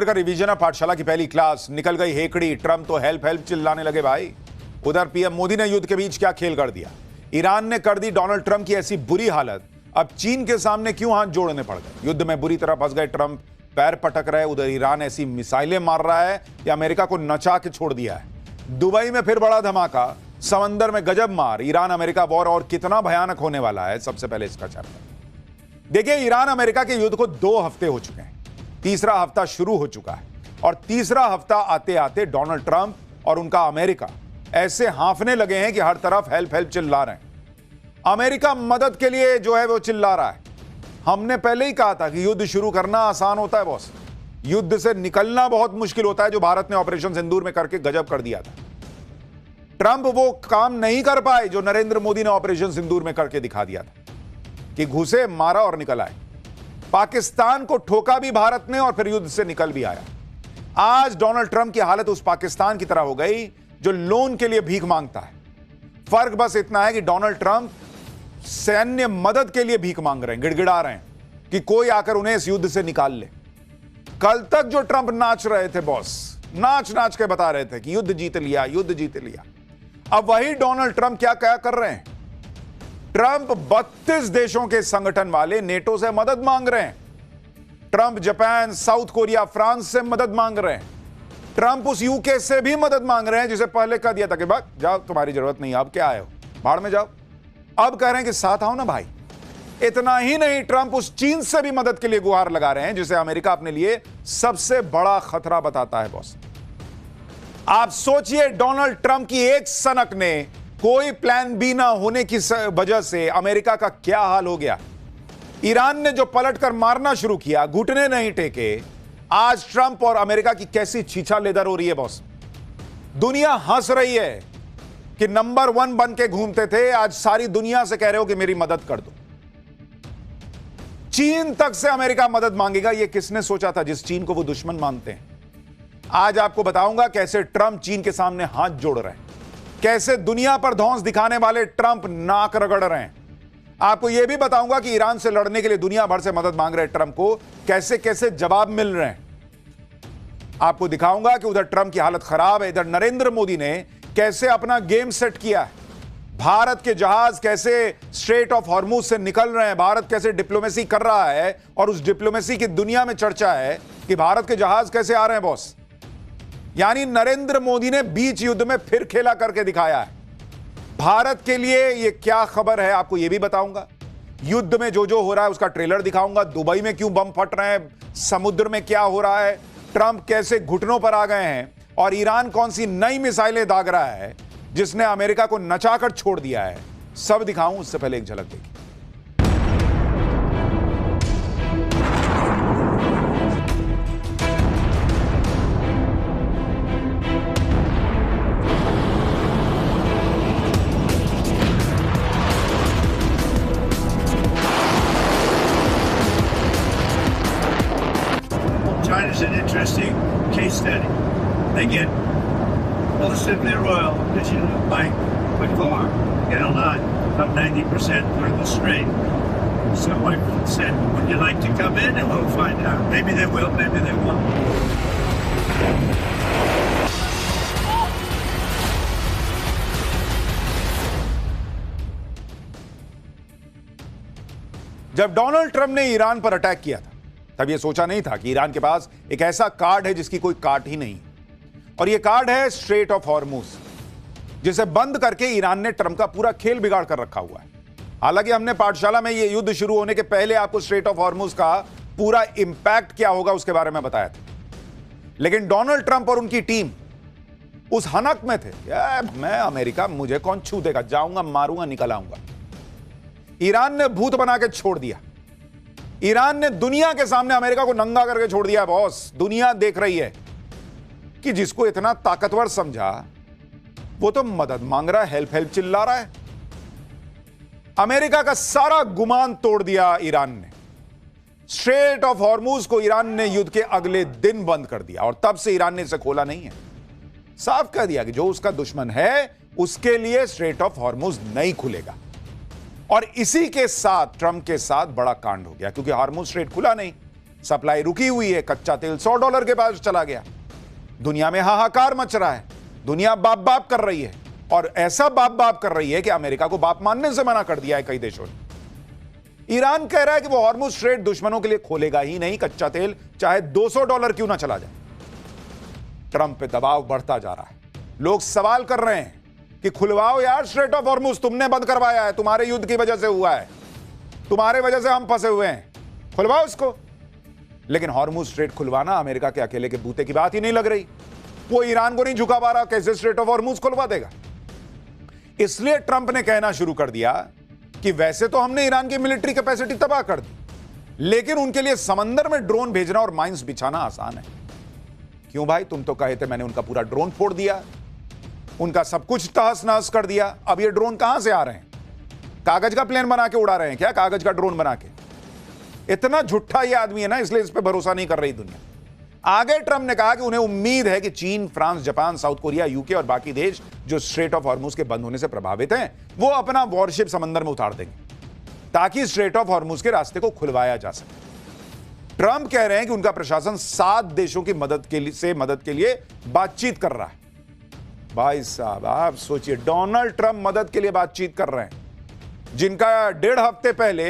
का रिवीजन है पाठशाला की पहली क्लास। निकल गई हेकड़ी, ट्रम्प तो हेल्प हेल्प चिल्लाने लगे भाई। उधर पीएम मोदी ने युद्ध के बीच क्या खेल कर दिया। ईरान ने कर दी डोनाल्ड ट्रंप की ऐसी बुरी हालत, अब चीन के सामने क्यों हाथ जोड़ने पड़ गए। युद्ध में बुरी तरह फंस गए ट्रंप, पैर पटक रहे। उधर ईरान ऐसी मिसाइलें मार रहा है कि अमेरिका को नचा के छोड़ दिया है। दुबई में फिर बड़ा धमाका, समंदर में गजब मार। ईरान अमेरिका वॉर और कितना भयानक होने वाला है, सबसे पहले इसका चर्चा। देखिए, ईरान अमेरिका के युद्ध को 2 हफ्ते हो चुके हैं, तीसरा हफ्ता शुरू हो चुका है और तीसरा हफ्ता आते आते डोनाल्ड ट्रंप और उनका अमेरिका ऐसे हांफने लगे हैं कि हर तरफ हेल्प हेल्प चिल्ला रहे हैं। अमेरिका मदद के लिए जो है वो चिल्ला रहा है। हमने पहले ही कहा था कि युद्ध शुरू करना आसान होता है बॉस, युद्ध से निकलना बहुत मुश्किल होता है, जो भारत ने ऑपरेशन सिंदूर में करके गजब कर दिया था। ट्रंप वो काम नहीं कर पाए जो नरेंद्र मोदी ने ऑपरेशन सिंदूर में करके दिखा दिया था कि घुसे, मारा और निकल आए। पाकिस्तान को ठोका भी भारत ने और फिर युद्ध से निकल भी आया। आज डोनाल्ड ट्रंप की हालत उस पाकिस्तान की तरह हो गई जो लोन के लिए भीख मांगता है। फर्क बस इतना है कि डोनाल्ड ट्रंप सैन्य मदद के लिए भीख मांग रहे हैं, गिड़गिड़ा रहे हैं कि कोई आकर उन्हें इस युद्ध से निकाल ले। कल तक जो ट्रंप नाच रहे थे बॉस, नाच नाच के बता रहे थे कि युद्ध जीत लिया, युद्ध जीत लिया, अब वही डोनाल्ड ट्रंप क्या क्या कर रहे हैं। ट्रंप 32 देशों के संगठन वाले नेटो से मदद मांग रहे हैं। Trump Japan, south Korea, France से मदद मांग रहे हैं। ट्रंप उस यूके से भी मदद मांग रहे हैं जिसे पहले कह दिया था कि भाग जाओ, तुम्हारी जरूरत नहीं, अब क्या आए हो, भाड़ में जाओ। अब कह रहे हैं कि साथ आओ ना भाई। इतना ही नहीं, ट्रंप उस चीन से भी मदद के लिए गुहार लगा रहे हैं जिसे अमेरिका अपने लिए सबसे बड़ा खतरा बताता है बॉस। आप सोचिए, डोनाल्ड ट्रंप की एक सनक ने, कोई प्लान बी ना होने की वजह से अमेरिका का क्या हाल हो गया। ईरान ने जो पलटकर मारना शुरू किया, घुटने नहीं टेके। आज ट्रंप और अमेरिका की कैसी छीछा लेदर हो रही है बॉस। दुनिया हंस रही है कि नंबर 1 बन के घूमते थे, आज सारी दुनिया से कह रहे हो कि मेरी मदद कर दो। चीन तक से अमेरिका मदद मांगेगा, यह किसने सोचा था, जिस चीन को वो दुश्मन मानते हैं। आज आपको बताऊंगा कैसे ट्रंप चीन के सामने हाथ जोड़ रहे हैं, कैसे दुनिया पर धौंस दिखाने वाले ट्रंप नाक रगड़ रहे हैं। आपको यह भी बताऊंगा कि ईरान से लड़ने के लिए दुनिया भर से मदद मांग रहे ट्रंप को कैसे कैसे जवाब मिल रहे हैं। आपको दिखाऊंगा कि उधर ट्रंप की हालत खराब है, इधर नरेंद्र मोदी ने कैसे अपना गेम सेट किया है। भारत के जहाज कैसे स्ट्रेट ऑफ हॉर्मुज से निकल रहे हैं, भारत कैसे डिप्लोमेसी कर रहा है और उस डिप्लोमेसी की दुनिया में चर्चा है कि भारत के जहाज कैसे आ रहे हैं बॉस। यानी नरेंद्र मोदी ने बीच युद्ध में फिर खेला करके दिखाया है। भारत के लिए यह क्या खबर है, आपको यह भी बताऊंगा। युद्ध में जो जो हो रहा है उसका ट्रेलर दिखाऊंगा। दुबई में क्यों बम फट रहे हैं, समुद्र में क्या हो रहा है, ट्रंप कैसे घुटनों पर आ गए हैं और ईरान कौन सी नई मिसाइलें दाग रहा है जिसने अमेरिका को नचाकर छोड़ दिया है, सब दिखाऊं। उससे पहले एक झलक देखिए। China's an interesting case study. They get most of their oil that you buy with car, get a lot, about 90% through the strait. So I said, would you like to come in and we'll find out. Maybe they will, maybe they won't. जब Donald Trump ने Iran पर attack किया था तब यह सोचा नहीं था कि ईरान के पास एक ऐसा कार्ड है जिसकी कोई काट ही नहीं, और यह कार्ड है स्ट्रेट ऑफ हॉर्मुज, जिसे बंद करके ईरान ने ट्रंप का पूरा खेल बिगाड़ कर रखा हुआ है। हालांकि हमने पाठशाला में यह युद्ध शुरू होने के पहले आपको स्ट्रेट ऑफ हॉर्मुज का पूरा इंपैक्ट क्या होगा उसके बारे में बताया था, लेकिन डोनाल्ड ट्रंप और उनकी टीम उस हनक में थे, मैं अमेरिका, मुझे कौन छू देगा, जाऊंगा, मारूंगा, निकल आऊंगा। ईरान ने भूत बना के छोड़ दिया। ईरान ने दुनिया के सामने अमेरिका को नंगा करके छोड़ दिया बॉस। दुनिया देख रही है कि जिसको इतना ताकतवर समझा वो तो मदद मांग रहा है, हेल्प हेल्प चिल्ला रहा है। अमेरिका का सारा गुमान तोड़ दिया ईरान ने। स्ट्रेट ऑफ हॉर्मुज को ईरान ने युद्ध के अगले दिन बंद कर दिया और तब से ईरान ने इसे खोला नहीं है। साफ कह दिया कि जो उसका दुश्मन है उसके लिए स्ट्रेट ऑफ हॉर्मुज नहीं खुलेगा। और इसी के साथ ट्रंप के साथ बड़ा कांड हो गया, क्योंकि हॉर्मुज स्ट्रेट खुला नहीं, सप्लाई रुकी हुई है, कच्चा तेल $100 के पास चला गया। दुनिया में हाहाकार मच रहा है, दुनिया बाप बाप कर रही है, और ऐसा बाप बाप कर रही है कि अमेरिका को बाप मानने से मना कर दिया है कई देशों ने। ईरान कह रहा है कि वो हॉर्मुज स्ट्रेट दुश्मनों के लिए खोलेगा ही नहीं, कच्चा तेल चाहे $200 क्यों ना चला जाए। ट्रंप पे दबाव बढ़ता जा रहा है। लोग सवाल कर रहे हैं कि खुलवाओ यार स्ट्रेट ऑफ हॉर्मुज, तुमने बंद करवाया है, तुम्हारे युद्ध की वजह से हुआ है, तुम्हारे वजह से हम फंसे हुए हैं, खुलवाओ इसको। लेकिन हॉर्मुज स्ट्रेट खुलवाना अमेरिका के अकेले के बूते की बात ही नहीं लग रही। वो ईरान को नहीं झुका पा रहा, कैसे स्ट्रेट ऑफ हॉर्मुज खुलवा देगा। इसलिए ट्रंप ने कहना शुरू कर दिया कि वैसे तो हमने ईरान की मिलिट्री कैपेसिटी तबाह कर दी, लेकिन उनके लिए समंदर में ड्रोन भेजना और माइंस बिछाना आसान है। क्यों भाई, तुम तो कहे थे मैंने उनका पूरा ड्रोन फोड़ दिया, उनका सब कुछ तहस नहस कर दिया, अब ये ड्रोन कहां से आ रहे हैं? कागज का प्लेन बना के उड़ा रहे हैं क्या? कागज का ड्रोन बना के? इतना झूठा ये आदमी है ना, इसलिए इस पर भरोसा नहीं कर रही दुनिया। आगे ट्रंप ने कहा कि उन्हें उम्मीद है कि चीन, France, Japan, south Korea, UK और बाकी देश जो स्ट्रेट ऑफ हॉर्मुज के बंद होने से प्रभावित हैं, वो अपना वॉरशिप समंदर में उतार देंगे ताकि स्ट्रेट ऑफ हॉर्मुज के रास्ते को खुलवाया जा सके। ट्रंप कह रहे हैं कि उनका प्रशासन 7 देशों की मदद के लिए बातचीत कर रहा है। भाई साहब, आप सोचिए, डोनाल्ड ट्रंप मदद के लिए बातचीत कर रहे हैं, जिनका 1.5 हफ्ते पहले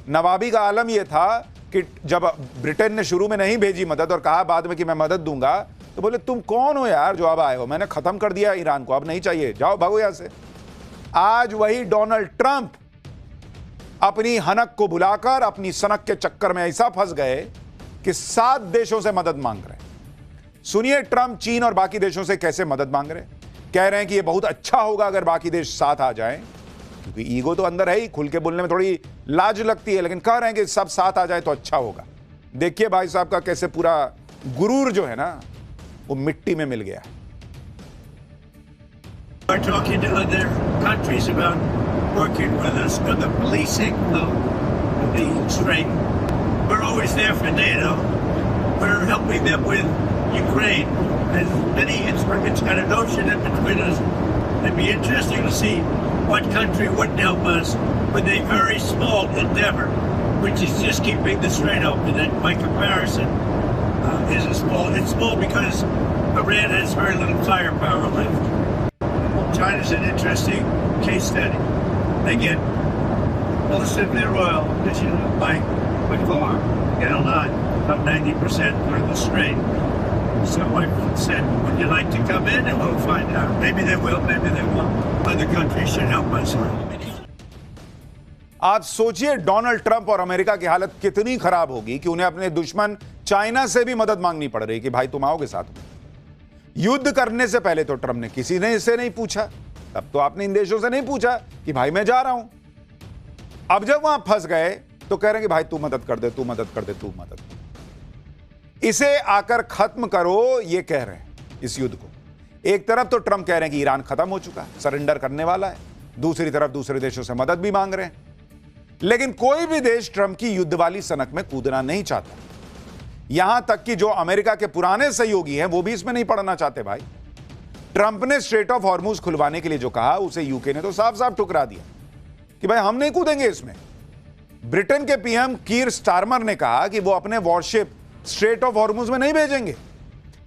नवाबी का आलम यह था कि जब ब्रिटेन ने शुरू में नहीं भेजी मदद और कहा बाद में कि मैं मदद दूंगा, तो बोले तुम कौन हो यार जो अब आए हो, मैंने खत्म कर दिया ईरान को, अब नहीं चाहिए, जाओ भागो यहां से। आज वही डोनाल्ड ट्रंप अपनी हनक को बुलाकर अपनी सनक के चक्कर में ऐसा फंस गए कि 7 देशों से मदद मांग रहे हैं। सुनिए ट्रंप चीन और बाकी देशों से कैसे मदद मांग रहे हैं। कह रहे हैं कि यह बहुत अच्छा होगा अगर बाकी देश साथ आ जाएं, क्योंकि ईगो तो अंदर है ही, खुल के बोलने में थोड़ी लाज लगती है, लेकिन कह रहे हैं कि सब साथ आ जाए तो अच्छा होगा। देखिए भाई साहब का कैसे पूरा गुरूर जो है ना वो मिट्टी में मिल गया। We're talking to other countries about working with us for the policing of the strait. We're always there for NATO. We're helping them with Ukraine. And many, it's got an ocean in between us. It'd be interesting to see what country wouldn't help us with a very small endeavor, which is just keeping the strait open. And by comparison, it's small because Iran has very little firepower left. China's an interesting case study. They get most of their oil by car, about 90% through the strait. So I said, would you like to come in and we'll find out. Maybe they will, maybe they won't. Other countries should help us. आप सोचिए Donald Trump और America की हालत कितनी खराब होगी कि उन्हें अपने दुश्मन चाइना से भी मदद मांगनी पड़ रही कि भाई तुम आओगे साथ में। युद्ध करने से पहले तो ट्रंप ने किसी ने इससे नहीं पूछा, तब तो आपने इन देशों से नहीं पूछा कि भाई मैं जा रहा हूं। अब जब वहां फंस गए तो कह रहे हैं कि भाई तू मदद कर दे, तू मदद कर दे, तू मदद कर दे। इसे आकर खत्म करो, ये कह रहे हैं इस युद्ध को। एक तरफ तो ट्रंप कह रहे हैं कि ईरान खत्म हो चुका है, सरेंडर करने वाला है, दूसरी तरफ दूसरे देशों से मदद भी मांग रहे हैं। लेकिन कोई भी देश ट्रंप की युद्ध वाली सनक में कूदना नहीं चाहता। यहां तक कि जो अमेरिका के पुराने सहयोगी हैं वो भी इसमें नहीं पड़ना चाहते। भाई ट्रंप ने स्ट्रेट ऑफ हॉर्मुज खुलवाने के लिए जो कहा उसे यूके ने तो साफ साफ ठुकरा दिया कि भाई हम नहीं कूदेंगे इसमें। ब्रिटेन के पीएम कीर स्टारमर ने कहा कि वो अपने वॉरशिप स्ट्रेट ऑफ हॉर्मुज में नहीं भेजेंगे।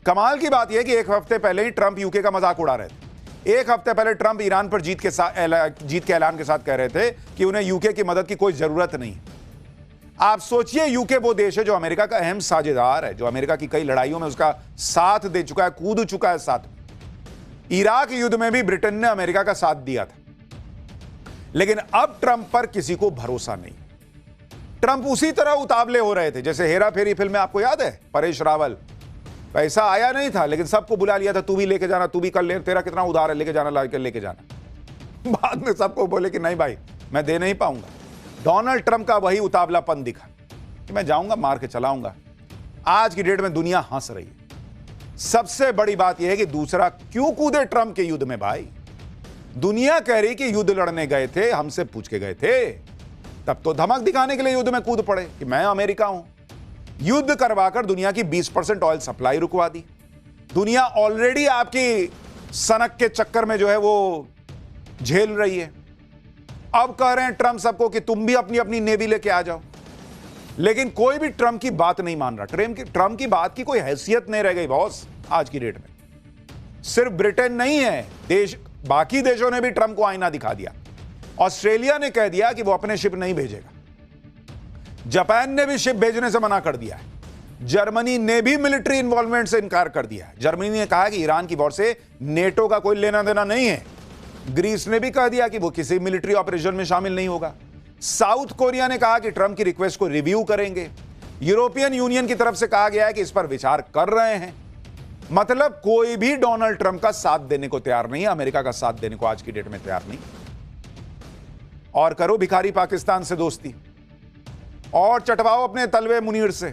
कमाल की बात यह कि एक हफ्ते पहले ही ट्रंप यूके का मजाक उड़ा रहे थे। एक हफ्ते पहले ट्रंप ईरान पर जीत के ऐलान के साथ कह रहे थे कि उन्हें यूके की मदद की कोई जरूरत नहीं। आप सोचिए, यूके वो देश है जो अमेरिका का अहम साझेदार है, जो अमेरिका की कई लड़ाइयों में उसका साथ दे चुका है, कूद चुका है साथ। इराक युद्ध में भी ब्रिटेन ने अमेरिका का साथ दिया था। लेकिन अब ट्रंप पर किसी को भरोसा नहीं। ट्रंप उसी तरह उतावले हो रहे थे जैसे हेरा फेरी फिल्म में, आपको याद है, परेश रावल। पैसा आया नहीं था लेकिन सबको बुला लिया था, तू भी लेके जाना, तू भी कर ले, तेरा कितना उधार है, लेके जाना, लेके जाना। बाद में सबको बोले कि नहीं भाई मैं दे नहीं पाऊंगा। डोनाल्ड ट्रंप का वही उतावलापन दिखा कि मैं जाऊंगा, मार के चलाऊंगा। आज की डेट में दुनिया हंस रही है। सबसे बड़ी बात यह है कि दूसरा क्यों कूदे ट्रंप के युद्ध में। भाई दुनिया कह रही कि युद्ध लड़ने गए थे, हमसे पूछ के गए थे, तब तो धमक दिखाने के लिए युद्ध में कूद पड़े कि मैं अमेरिका हूं। युद्ध करवाकर दुनिया की 20% ऑयल सप्लाई रुकवा दी। दुनिया ऑलरेडी आपकी सनक के चक्कर में जो है वो झेल रही है। अब कह रहे हैं ट्रंप सबको कि तुम भी अपनी अपनी नेवी लेके आ जाओ। लेकिन कोई भी ट्रंप की बात नहीं मान रहा। ट्रंप की बात की कोई हैसियत नहीं रह गई बॉस आज की डेट में। सिर्फ ब्रिटेन नहीं है, बाकी देशों ने भी ट्रंप को आईना दिखा दिया। ऑस्ट्रेलिया ने कह दिया कि वो अपने शिप नहीं भेजेगा। जापान ने भी शिप भेजने से मना कर दिया है। जर्मनी ने भी मिलिट्री इन्वॉल्वमेंट से इनकार कर दिया है। जर्मनी ने कहा कि ईरान की वॉर से नेटो का कोई लेना देना नहीं है। ग्रीस ने भी कह दिया कि वो किसी मिलिट्री ऑपरेशन में शामिल नहीं होगा। साउथ कोरिया ने कहा कि ट्रंप की रिक्वेस्ट को रिव्यू करेंगे। यूरोपियन यूनियन की तरफ से कहा गया है कि इस पर विचार कर रहे हैं। मतलब कोई भी डोनाल्ड ट्रंप का साथ देने को तैयार नहीं है, अमेरिका का साथ देने को आज की डेट में तैयार नहीं। और करो भिखारी पाकिस्तान से दोस्ती, और चटवाओ अपने तलवे मुनीर से।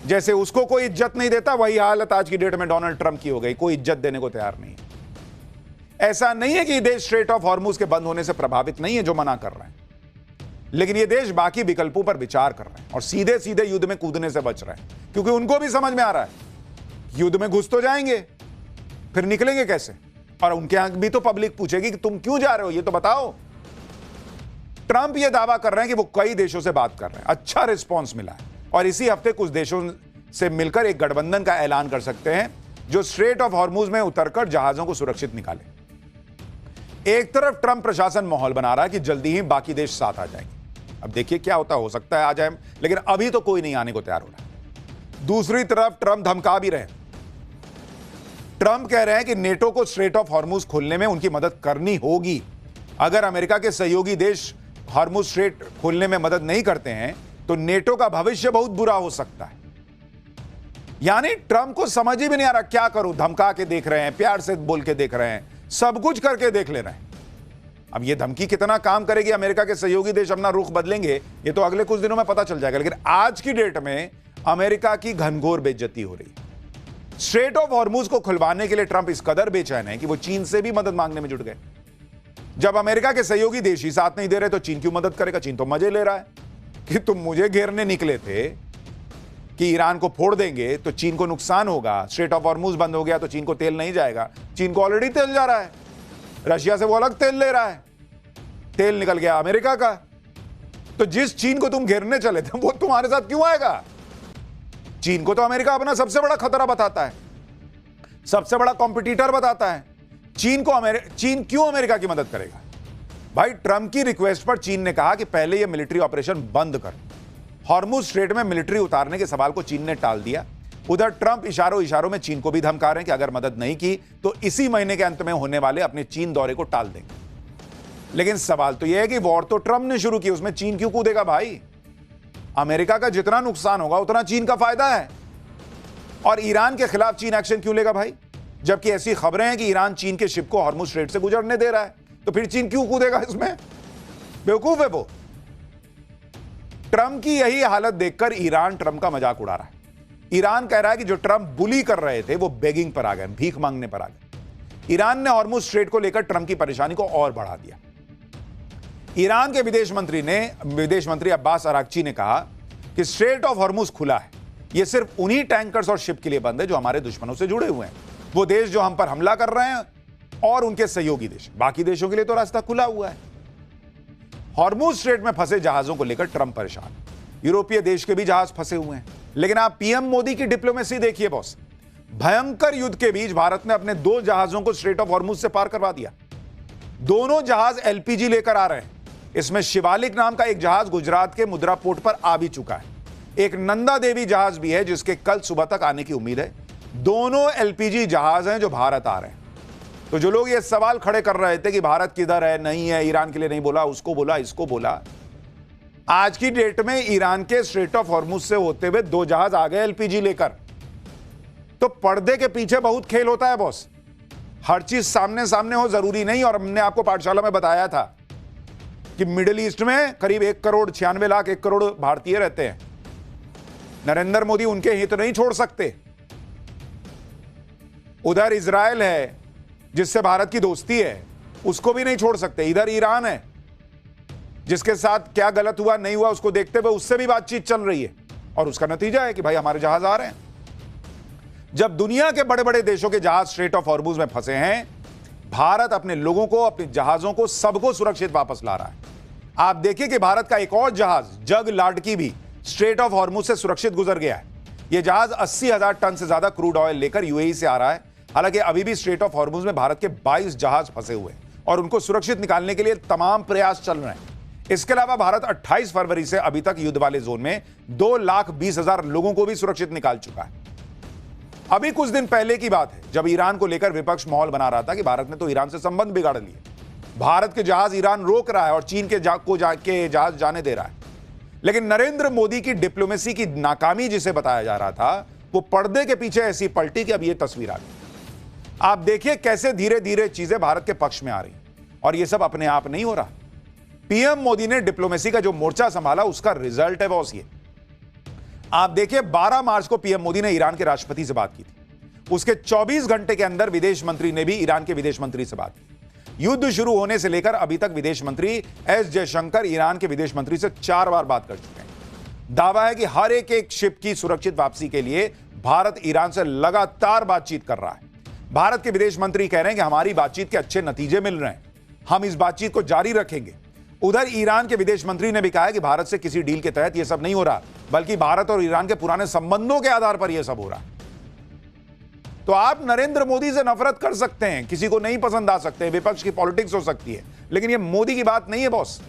जैसे उसको कोई इज्जत नहीं देता, वही हालत आज की डेट में डोनाल्ड ट्रंप की हो गई। कोई इज्जत देने को तैयार नहीं है। ऐसा नहीं है कि देश स्ट्रेट ऑफ हॉर्मुज के बंद होने से प्रभावित नहीं है जो मना कर रहे हैं, लेकिन ये देश बाकी विकल्पों पर विचार कर रहे हैं और सीधे सीधे युद्ध में कूदने से बच रहे हैं, क्योंकि उनको भी समझ में आ रहा है युद्ध में घुस तो जाएंगे, फिर निकलेंगे कैसे। और उनके यहां भी तो पब्लिक पूछेगी कि तुम क्यों जा रहे हो, ये तो बताओ। ट्रंप ये दावा कर रहे हैं कि वो कई देशों से बात कर रहे हैं, अच्छा रिस्पॉन्स मिला है, और इसी हफ्ते कुछ देशों से मिलकर एक गठबंधन का ऐलान कर सकते हैं जो स्ट्रेट ऑफ हॉर्मुज में उतरकर जहाजों को सुरक्षित निकाले। एक तरफ ट्रंप प्रशासन माहौल बना रहा है कि जल्दी ही बाकी देश साथ आ जाएंगे। अब देखिए क्या होता, हो सकता है आ जाए, लेकिन अभी तो कोई नहीं आने को तैयार हो रहा। दूसरी तरफ ट्रंप धमका भी रहे। ट्रंप कह रहे हैं कि नेटो को स्ट्रेट ऑफ हॉर्मुज खोलने में उनकी मदद करनी होगी। अगर अमेरिका के सहयोगी देश हॉर्मुज स्ट्रेट खोलने में मदद नहीं करते हैं तो नेटो का भविष्य बहुत बुरा हो सकता है। यानी ट्रंप को समझ ही भी नहीं आ रहा क्या करूं। धमका के देख रहे हैं, प्यार से बोल के देख रहे हैं, सब कुछ करके देख ले रहे हैं। अब ये धमकी कितना काम करेगी, अमेरिका के सहयोगी देश अपना रुख बदलेंगे, ये तो अगले कुछ दिनों में पता चल जाएगा। लेकिन आज की डेट में अमेरिका की घनघोर बेइज्जती हो रही है। स्ट्रेट ऑफ हॉर्मुज को खुलवाने के लिए ट्रंप इस कदर बेचैन है कि वो चीन से भी मदद मांगने में जुट गए। जब अमेरिका के सहयोगी देश ही साथ नहीं दे रहे तो चीन क्यों मदद करेगा। चीन तो मजे ले रहा है कि तुम मुझे घेरने निकले थे कि ईरान को फोड़ देंगे तो चीन को नुकसान होगा, स्ट्रेट ऑफ हॉर्मुज बंद हो गया तो चीन को तेल नहीं जाएगा। चीन को ऑलरेडी तेल जा रहा है, रशिया से वो अलग तेल ले रहा है, तेल निकल गया अमेरिका का। तो जिस चीन को तुम घेरने चले थे वो तुम्हारे साथ क्यों आएगा। चीन को तो अमेरिका अपना सबसे बड़ा खतरा बताता है, सबसे बड़ा कॉम्पिटिटर बताता है। चीन क्यों अमेरिका की मदद करेगा। भाई ट्रंप की रिक्वेस्ट पर चीन ने कहा कि पहले यह मिलिट्री ऑपरेशन बंद कर। हॉर्मुज स्ट्रेट में मिलिट्री उतारने के सवाल को चीन ने टाल दिया। उधर ट्रंप इशारों में चीन को भी धमका रहे हैं कि अगर मदद नहीं की तो इसी महीने के अंत में होने वाले अपने चीन दौरे को टाल देंगे। लेकिन सवाल तो यह है कि वॉर तो ट्रंप ने शुरू की, उसमें चीन क्यों कूदेगा भाई। अमेरिका का जितना नुकसान होगा उतना चीन का फायदा है। और ईरान के खिलाफ चीन एक्शन क्यों लेगा भाई, जबकि ऐसी खबरें हैं कि ईरान चीन के शिप को हॉर्मुज स्ट्रेट से गुजरने दे रहा है, तो फिर चीन क्यों कूदेगा इसमें। बेवकूफ है वो। ट्रंप की यही हालत देखकर ईरान ट्रंप का मजाक उड़ा रहा है। ईरान कह रहा है कि जो ट्रंप बुली कर रहे थे वो बेगिंग पर आ गए, भीख मांगने पर आ गए। ईरान ने हॉर्मुज स्ट्रेट को लेकर ट्रंप की परेशानी को और बढ़ा दिया। ईरान के विदेश मंत्री अब्बास अरागची ने कहा कि स्ट्रेट ऑफ हॉर्मुज खुला है, यह सिर्फ उन्हीं टैंकर्स और शिप के लिए बंद है जो हमारे दुश्मनों से जुड़े हुए हैं, वो देश जो हम पर हमला कर रहे हैं और उनके सहयोगी देश। बाकी देशों के लिए तो रास्ता खुला हुआ है। हॉर्मुज स्ट्रेट में फंसे जहाजों को लेकर ट्रंप परेशान। यूरोपीय देश के भी जहाज फंसे हुए हैं। लेकिन आप पीएम मोदी की डिप्लोमेसी देखिए बॉस। भयंकर युद्ध के बीच भारत ने अपने 2 जहाजों को स्ट्रेट ऑफ हॉर्मुज से पार करवा दिया। दोनों जहाज एलपीजी लेकर आ रहे हैं। इसमें शिवालिक नाम का एक जहाज गुजरात के मुद्रा पोर्ट पर आ भी चुका है। एक नंदा देवी जहाज भी है जिसके कल सुबह तक आने की उम्मीद है। दोनों एलपीजी जहाज हैं जो भारत आ रहे हैं। तो जो लोग ये सवाल खड़े कर रहे थे कि भारत किधर है, नहीं है, ईरान के लिए नहीं बोला, उसको बोला, इसको बोला, आज की डेट में ईरान के स्ट्रेट ऑफ हॉर्मुज से होते हुए 2 जहाज आ गए एलपीजी लेकर। तो पर्दे के पीछे बहुत खेल होता है बॉस। हर चीज सामने सामने हो जरूरी नहीं। और हमने आपको पाठशाला में बताया था कि मिडिल ईस्ट में करीब 1 करोड़ भारतीय रहते हैं। नरेंद्र मोदी उनके हित नहीं छोड़ सकते। उधर इजराइल है जिससे भारत की दोस्ती है, उसको भी नहीं छोड़ सकते। इधर ईरान है जिसके साथ क्या गलत हुआ नहीं हुआ उसको देखते हुए उससे भी बातचीत चल रही है। और उसका नतीजा है कि भाई हमारे जहाज आ रहे हैं। जब दुनिया के बड़े बड़े देशों के जहाज स्ट्रेट ऑफ हॉर्मुज में फंसे हैं, भारत अपने लोगों को, अपने जहाजों को, सबको सुरक्षित वापस ला रहा है। आप देखिए कि भारत का एक और जहाज जग लाडकी भी स्ट्रेट ऑफ हॉर्मुज से सुरक्षित गुजर गया है। यह जहाज 80,000 टन से ज्यादा क्रूड ऑयल लेकर यूएई से आ रहा है। हालांकि अभी भी स्ट्रेट ऑफ हॉर्मुज में भारत के 22 जहाज फंसे हुए हैं और उनको सुरक्षित निकालने के लिए तमाम प्रयास चल रहे हैं। इसके अलावा भारत 28 फरवरी से अभी तक युद्ध वाले जोन में 2,20,000 लोगों को भी सुरक्षित निकाल चुका है। अभी कुछ दिन पहले की बात है जब ईरान को लेकर विपक्ष माहौल बना रहा था कि भारत ने तो ईरान से संबंध बिगाड़ लिए, भारत के जहाज ईरान रोक रहा है और चीन के जहाज जाने दे रहा है। लेकिन नरेंद्र मोदी की डिप्लोमेसी की नाकामी जिसे बताया जा रहा था, वो पर्दे के पीछे ऐसी पलटी कि अब ये तस्वीर आ गई। आप देखिए कैसे धीरे धीरे चीजें भारत के पक्ष में आ रही, और ये सब अपने आप नहीं हो रहा। पीएम मोदी ने डिप्लोमेसी का जो मोर्चा संभाला उसका रिजल्ट है बॉस ये। आप देखिए 12 मार्च को पीएम मोदी ने ईरान के राष्ट्रपति से बात की थी। उसके 24 घंटे के अंदर विदेश मंत्री ने भी ईरान के विदेश मंत्री से बात की। युद्ध शुरू होने से लेकर अभी तक विदेश मंत्री एस जयशंकर ईरान के विदेश मंत्री से 4 बार बात कर चुके हैं। दावा है कि हर एक शिप की सुरक्षित वापसी के लिए भारत ईरान से लगातार बातचीत कर रहा है। भारत के विदेश मंत्री कह रहे हैं कि हमारी बातचीत के अच्छे नतीजे मिल रहे हैं, हम इस बातचीत को जारी रखेंगे। उधर ईरान के विदेश मंत्री ने भी कहा है कि भारत से किसी डील के तहत यह सब नहीं हो रहा, बल्कि भारत और ईरान के पुराने संबंधों के आधार पर यह सब हो रहा है। तो आप नरेंद्र मोदी से नफरत कर सकते हैं, किसी को नहीं पसंद आ सकते हैं, विपक्ष की पॉलिटिक्स हो सकती है, लेकिन यह मोदी की बात नहीं है बॉस।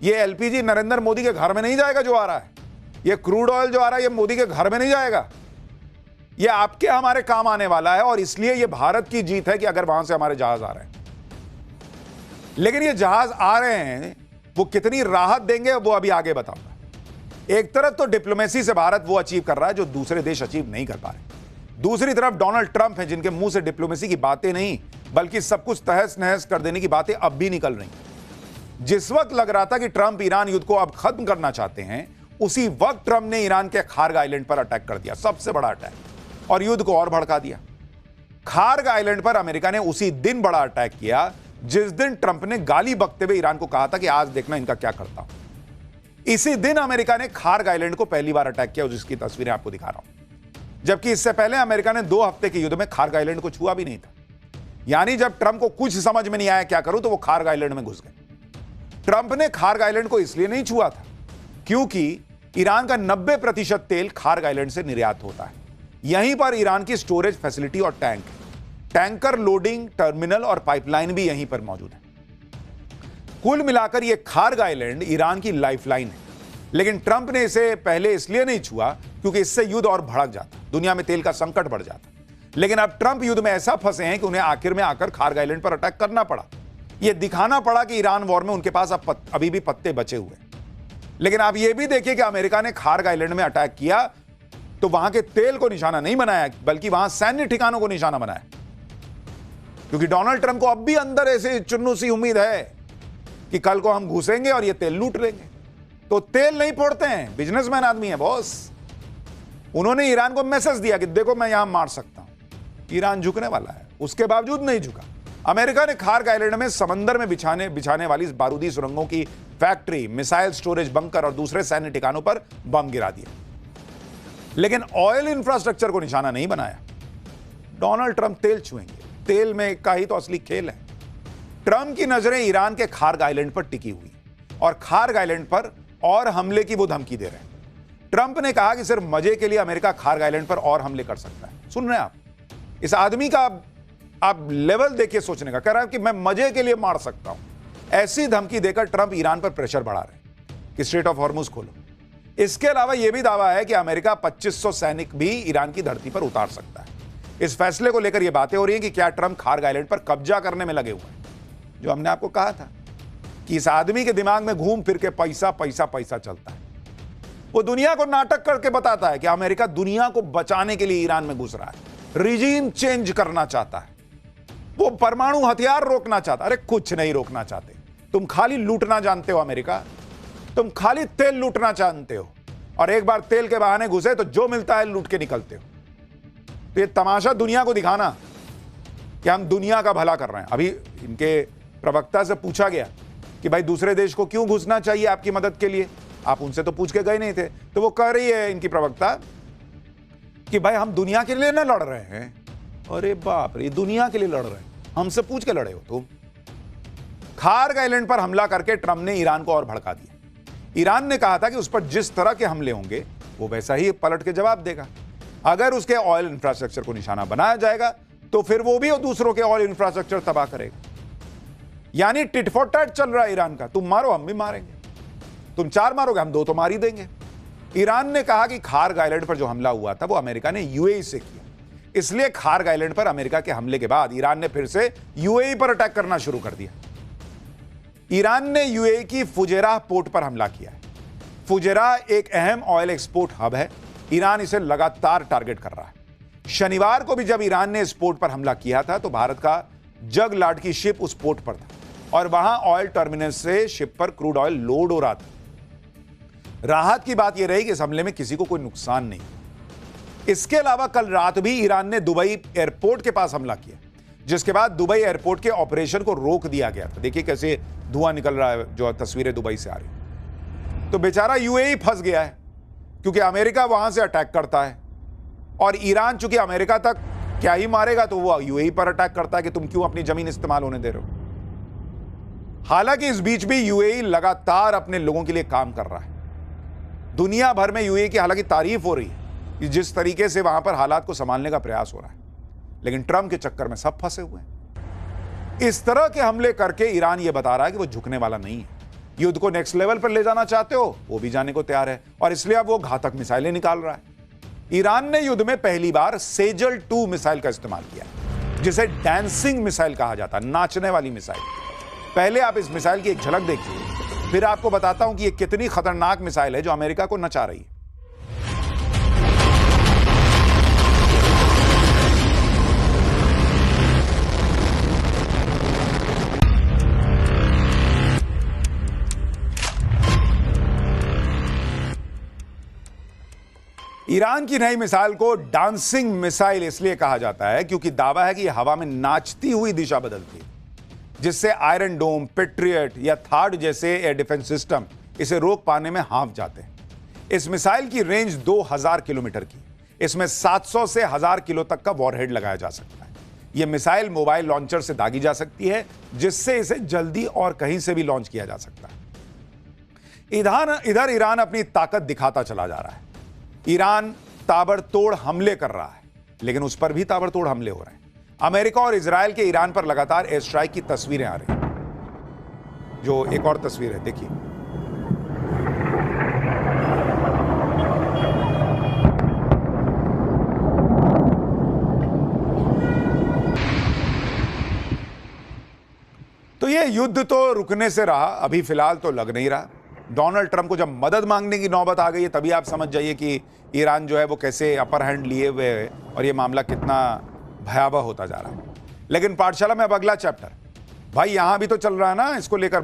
ये एलपीजी नरेंद्र मोदी के घर में नहीं जाएगा जो आ रहा है, यह क्रूड ऑयल जो आ रहा है यह मोदी के घर में नहीं जाएगा। यह आपके हमारे काम आने वाला है और इसलिए यह भारत की जीत है कि अगर वहां से हमारे जहाज आ रहे हैं। लेकिन ये जहाज आ रहे हैं, वो कितनी राहत देंगे वो अभी आगे बताऊंगा। एक तरफ तो डिप्लोमेसी से भारत वो अचीव कर रहा है जो दूसरे देश अचीव नहीं कर पा रहे, दूसरी तरफ डोनाल्ड ट्रंप हैं जिनके मुंह से डिप्लोमेसी की बातें नहीं बल्कि सब कुछ तहस नहस कर देने की बातें अब भी निकल रही। जिस वक्त लग रहा था कि ट्रंप ईरान युद्ध को अब खत्म करना चाहते हैं, उसी वक्त ट्रंप ने ईरान के खार्ग आइलैंड पर अटैक कर दिया, सबसे बड़ा अटैक, और युद्ध को और भड़का दिया। खार्ग आइलैंड पर अमेरिका ने उसी दिन बड़ा अटैक किया जिस दिन ट्रंप ने गाली बकते हुए ईरान को कहा था कि आज देखना इनका क्या करता हूं। इसी दिन अमेरिका ने खार्ग आइलैंड को पहली बार अटैक किया, जिसकी तस्वीरें आपको दिखा रहा हूं। जबकि इससे पहले अमेरिका ने 2 हफ्ते के युद्ध में खार्ग आइलैंड को छुआ भी नहीं था। यानी जब ट्रंप को कुछ समझ में नहीं आया क्या करूं, तो वो खार्ग आइलैंड में घुस गए। ट्रंप ने खार्ग आइलैंड को इसलिए नहीं छुआ था क्योंकि ईरान का 90% तेल खार्ग आइलैंड से निर्यात होता है। यहीं पर ईरान की स्टोरेज फैसिलिटी और टैंकर लोडिंग टर्मिनल और पाइपलाइन भी यहीं पर मौजूद है। कुल मिलाकर यह खार्ग आइलैंड ईरान की लाइफलाइन है। लेकिन ट्रंप ने इसे पहले इसलिए नहीं छुआ क्योंकि इससे युद्ध और भड़क जाता, दुनिया में तेल का संकट बढ़ जाता। लेकिन अब ट्रंप युद्ध में ऐसा फंसे हैं कि उन्हें आखिर में आकर खार्ग आइलैंड पर अटैक करना पड़ा। यह दिखाना पड़ा कि ईरान वॉर में उनके पास अभी भी पत्ते बचे हुए। लेकिन आप यह भी देखिए कि अमेरिका ने खार्ग आइलैंड में अटैक किया तो वहां के तेल को निशाना नहीं बनाया, बल्कि वहां सैन्य ठिकानों को निशाना बनाया। क्योंकि डोनाल्ड ट्रंप को अब भी अंदर ऐसे चुन्नू सी उम्मीद है कि कल को हम घुसेंगे और ये तेल लूट लेंगे। तो तेल नहीं फोड़ते हैं, बिजनेसमैन आदमी है बॉस। उन्होंने ईरान को मैसेज दिया कि देखो मैं यहां मार सकता हूं। ईरान झुकने वाला है, उसके बावजूद नहीं झुका। अमेरिका ने खार्ग आइलैंड में समंदर में बिछाने वाली बारूदी सुरंगों की फैक्ट्री, मिसाइल स्टोरेज बंकर और दूसरे सैन्य ठिकानों पर बम गिरा दिया, लेकिन ऑयल इंफ्रास्ट्रक्चर को निशाना नहीं बनाया। डोनाल्ड ट्रंप तेल छुएंगे, तेल में का ही तो असली खेल है। ट्रंप की नजरें ईरान के खार्ग आइलैंड पर टिकी हुई और खार्ग आइलैंड पर और हमले की वो धमकी दे रहे हैं। ट्रंप ने कहा कि सिर्फ मजे के लिए अमेरिका खार्ग आइलैंड पर और हमले कर सकता है। सुन रहे हैं आप इस आदमी का, आप लेवल देखिए सोचने का। कह रहा है कि मैं मजे के लिए मार सकता हूं। ऐसी धमकी देकर ट्रंप ईरान पर प्रेशर बढ़ा रहे हैं कि स्ट्रेट ऑफ हॉर्मुज खोलो। इसके अलावा यह भी दावा है कि अमेरिका 2500 सैनिक भी ईरान की धरती पर उतार सकता है। इस फैसले को लेकर यह बातें हो रही हैं कि क्या ट्रंप खार्ग आइलैंड पर कब्जा करने में लगे हुए हैं। जो हमने आपको कहा था कि इस आदमी के दिमाग में घूम फिर के पैसा पैसा पैसा चलता है। वो दुनिया को नाटक करके बताता है कि अमेरिका दुनिया को बचाने के लिए ईरान में घुस रहा है, रिजीम चेंज करना चाहता है, वो परमाणु हथियार रोकना चाहता। अरे कुछ नहीं रोकना चाहते, तुम खाली लूटना जानते हो। अमेरिका, तुम खाली तेल लूटना जानते हो, और एक बार तेल के बहाने घुसे तो जो मिलता है लूट के निकलते हो। तो ये तमाशा दुनिया को दिखाना कि हम दुनिया का भला कर रहे हैं। अभी इनके प्रवक्ता से पूछा गया कि भाई दूसरे देश को क्यों घुसना चाहिए आपकी मदद के लिए, आप उनसे तो पूछ के गए नहीं थे। तो वो कह रही है इनकी प्रवक्ता कि भाई हम दुनिया के लिए ना लड़ रहे हैं। अरे बाप रे, दुनिया के लिए लड़ रहे हैं, हमसे पूछ के लड़े हो तुम। खार्ग आइलैंड पर हमला करके ट्रंप ने ईरान को और भड़का दिया। ईरान ने कहा था कि उस पर जिस तरह के हमले होंगे वो वैसा ही पलट के जवाब देगा। अगर उसके ऑयल इंफ्रास्ट्रक्चर को निशाना बनाया जाएगा तो फिर वो भी दूसरों के ऑयल इंफ्रास्ट्रक्चर तबाह करेगा। यानी टिट फॉर टैट चल रहा है ईरान का, तुम मारो हम भी मारेंगे, तुम 4 मारोगे हम 2 तो मार ही देंगे। ईरान ने कहा कि खार्ग आइलैंड पर जो हमला हुआ था वो अमेरिका ने यूएई से किया, इसलिए खार्ग आइलैंड पर अमेरिका के हमले के बाद ईरान ने फिर से यूएई पर अटैक करना शुरू कर दिया। ईरान ने यूएई की फुजेराह पोर्ट पर हमला किया है। फुजेराह एक अहम ऑयल एक्सपोर्ट हब है, ईरान इसे लगातार टारगेट कर रहा है। शनिवार को भी जब ईरान ने इस पोर्ट पर हमला किया था तो भारत का जगलाट की शिप उस पोर्ट पर था और वहां ऑयल टर्मिनल से शिप पर क्रूड ऑयल लोड हो रहा था। राहत की बात यह रही कि इस हमले में किसी को कोई नुकसान नहीं। इसके अलावा कल रात भी ईरान ने दुबई एयरपोर्ट के पास हमला किया, जिसके बाद दुबई एयरपोर्ट के ऑपरेशन को रोक दिया गया था। देखिए कैसे धुआं निकल रहा है, जो तस्वीरें दुबई से आ रही। तो बेचारा यूएई फंस गया है क्योंकि अमेरिका वहां से अटैक करता है और ईरान चूंकि अमेरिका तक क्या ही मारेगा तो वो यूएई पर अटैक करता है कि तुम क्यों अपनी जमीन इस्तेमाल होने दे रहे हो। हालांकि इस बीच भी यूएई लगातार अपने लोगों के लिए काम कर रहा है। दुनिया भर में यूएई की हालांकि तारीफ हो रही है कि जिस तरीके से वहां पर हालात को संभालने का प्रयास हो रहा है, लेकिन ट्रंप के चक्कर में सब फंसे हुए हैं। इस तरह के हमले करके ईरान यह बता रहा है कि वो झुकने वाला नहीं है। युद्ध को नेक्स्ट लेवल पर ले जाना चाहते हो, वो भी जाने को तैयार है और इसलिए अब वो घातक मिसाइलें निकाल रहा है। ईरान ने युद्ध में पहली बार सेजल 2 मिसाइल का इस्तेमाल किया, जिसे डांसिंग मिसाइल कहा जाता है, नाचने वाली मिसाइल। पहले आप इस मिसाइल की एक झलक देखिए, फिर आपको बताता हूं कि यह कितनी खतरनाक मिसाइल है जो अमेरिका को नचा रही है। ईरान की नई मिसाइल को डांसिंग मिसाइल इसलिए कहा जाता है क्योंकि दावा है कि यह हवा में नाचती हुई दिशा बदलती है, जिससे आयरन डोम, पेट्रियट या थार्ड जैसे एयर डिफेंस सिस्टम इसे रोक पाने में हांफ जाते हैं। इस मिसाइल की रेंज 2000 किलोमीटर की, इसमें 700 से 1000 किलो तक का वॉरहेड लगाया जा सकता है। यह मिसाइल मोबाइल लॉन्चर से दागी जा सकती है, जिससे इसे जल्दी और कहीं से भी लॉन्च किया जा सकता है। इधर ईरान अपनी ताकत दिखाता चला जा रहा है। ईरान ताबड़तोड़ हमले कर रहा है, लेकिन उस पर भी ताबड़तोड़ हमले हो रहे हैं। अमेरिका और इजराइल के ईरान पर लगातार एयर स्ट्राइक की तस्वीरें आ रही हैं। जो एक और तस्वीर है, देखिए। तो यह युद्ध तो रुकने से रहा, अभी फिलहाल तो लग नहीं रहा। डोनाल्ड ट्रंप को जब मदद मांगने की नौबत आ गई है, तभी आप समझ जाइए कि ईरान जो है वो कैसे अपर हैंड लिए हुए है और ये मामला कितना भयावह होता जा रहा है। लेकिन पाठशाला में अब अगला चैप्टर, भाई यहां भी तो चल रहा है ना, इसको लेकर